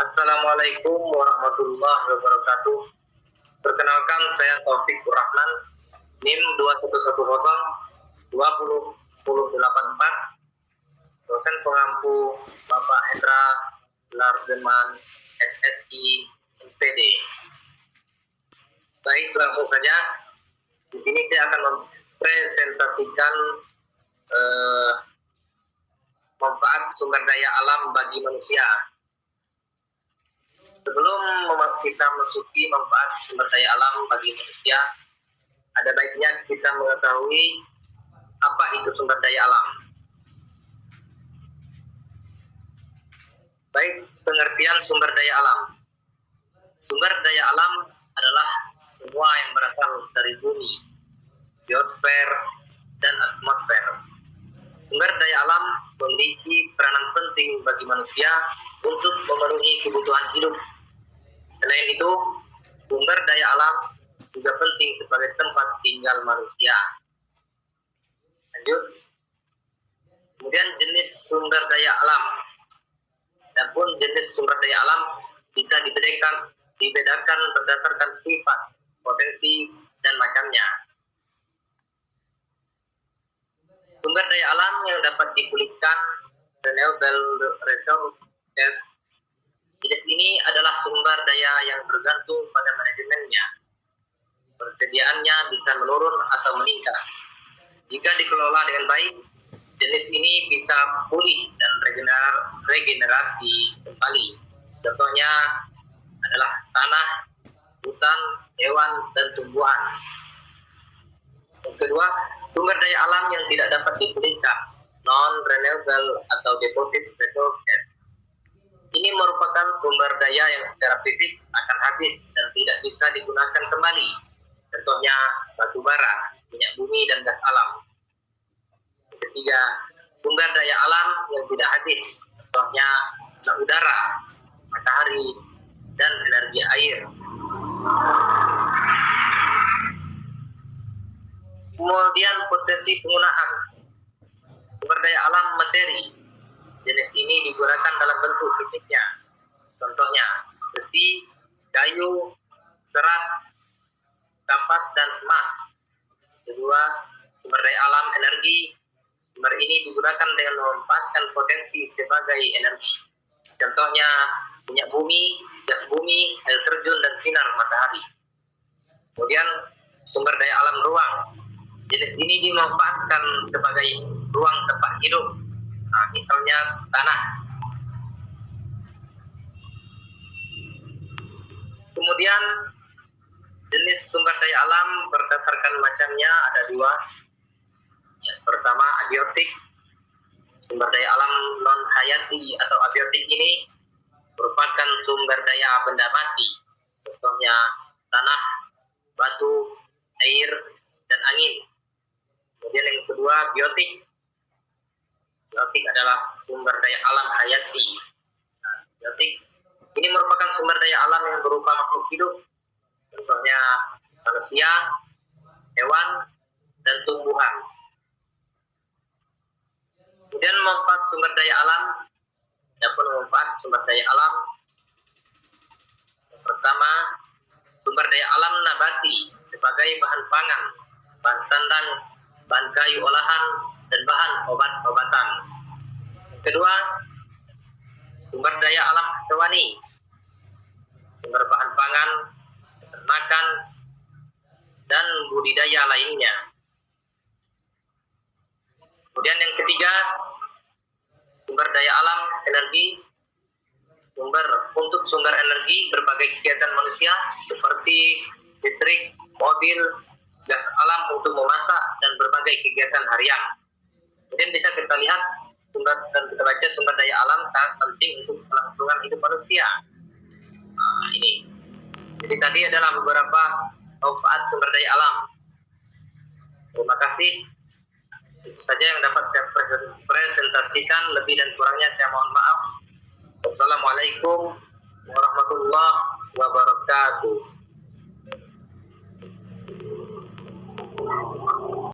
Assalamualaikum warahmatullahi wabarakatuh. Perkenalkan, saya Taufik Rahman, NIM 2110-20-1084, dosen pengampu Bapak Hendra Lardeman, SSI, MPD. Baik, langsung saja. Di sini saya akan mempresentasikan manfaat sumber daya alam bagi manusia. Sebelum kita masuki manfaat sumber daya alam bagi manusia, ada baiknya kita mengetahui apa itu sumber daya alam. Baik, pengertian sumber daya alam. Sumber daya alam adalah semua yang berasal dari bumi, biosfer, dan atmosfer. Sumber daya alam memiliki peranan penting bagi manusia untuk memenuhi kebutuhan hidup. Selain itu, sumber daya alam juga penting sebagai tempat tinggal manusia. Lanjut. Kemudian jenis sumber daya alam. Adapun jenis sumber daya alam bisa dibedakan berdasarkan sifat, potensi, dan macamnya. Sumber daya alam yang dapat dipulihkan renewable resources. Jenis ini adalah sumber daya yang bergantung pada manajemennya. Persediaannya bisa menurun atau meningkat. Jika dikelola dengan baik, jenis ini bisa pulih dan regenerasi kembali. Contohnya adalah tanah, hutan, hewan, dan tumbuhan. Yang kedua, sumber daya alam yang tidak dapat dipulihkan, non-renewable atau deposit resources. Ini merupakan sumber daya yang secara fisik akan habis dan tidak bisa digunakan kembali. Contohnya batu bara, minyak bumi, dan gas alam. Ketiga, sumber daya alam yang tidak habis. Contohnya udara, matahari, dan energi air. Kemudian potensi penggunaan sumber daya alam materi. Jenis ini digunakan dalam bentuk fisiknya. Contohnya besi, kayu, serat, kapas, dan emas. Kedua, sumber daya alam energi. Sumber ini digunakan dengan memanfaatkan potensi sebagai energi. Contohnya minyak bumi, gas bumi, air terjun, dan sinar matahari. Kemudian sumber daya alam ruang. Jenis ini dimanfaatkan sebagai ruang tempat hidup. Nah, misalnya tanah. Kemudian jenis sumber daya alam berdasarkan macamnya ada dua. Yang pertama abiotik. Sumber daya alam non hayati atau abiotik ini merupakan sumber daya benda mati. Contohnya tanah, batu, air, dan angin. Kemudian yang kedua biotik. Biotik adalah sumber daya alam hayati. Nah, biotik ini merupakan sumber daya alam yang berupa makhluk hidup. Contohnya manusia, hewan, dan tumbuhan. Kemudian manfaat sumber daya alam. Adapun manfaat sumber daya alam. Yang pertama, sumber daya alam nabati sebagai bahan pangan, bahan sandang, bahan kayu olahan, dan bahan obat-obatan. Kedua, sumber daya alam hewani, sumber bahan pangan, peternakan, dan budidaya lainnya. Kemudian yang ketiga, sumber daya alam energi, untuk sumber energi berbagai kegiatan manusia seperti listrik, mobil, gas alam untuk memasak, dan berbagai kegiatan harian. Kemudian bisa kita lihat dan kita baca sumber daya alam sangat penting untuk kelangsungan hidup manusia. Nah, ini. Jadi tadi adalah beberapa manfaat sumber daya alam. Terima kasih. Itu saja yang dapat saya presentasikan. Lebih dan kurangnya saya mohon maaf. Wassalamualaikum warahmatullahi wabarakatuh.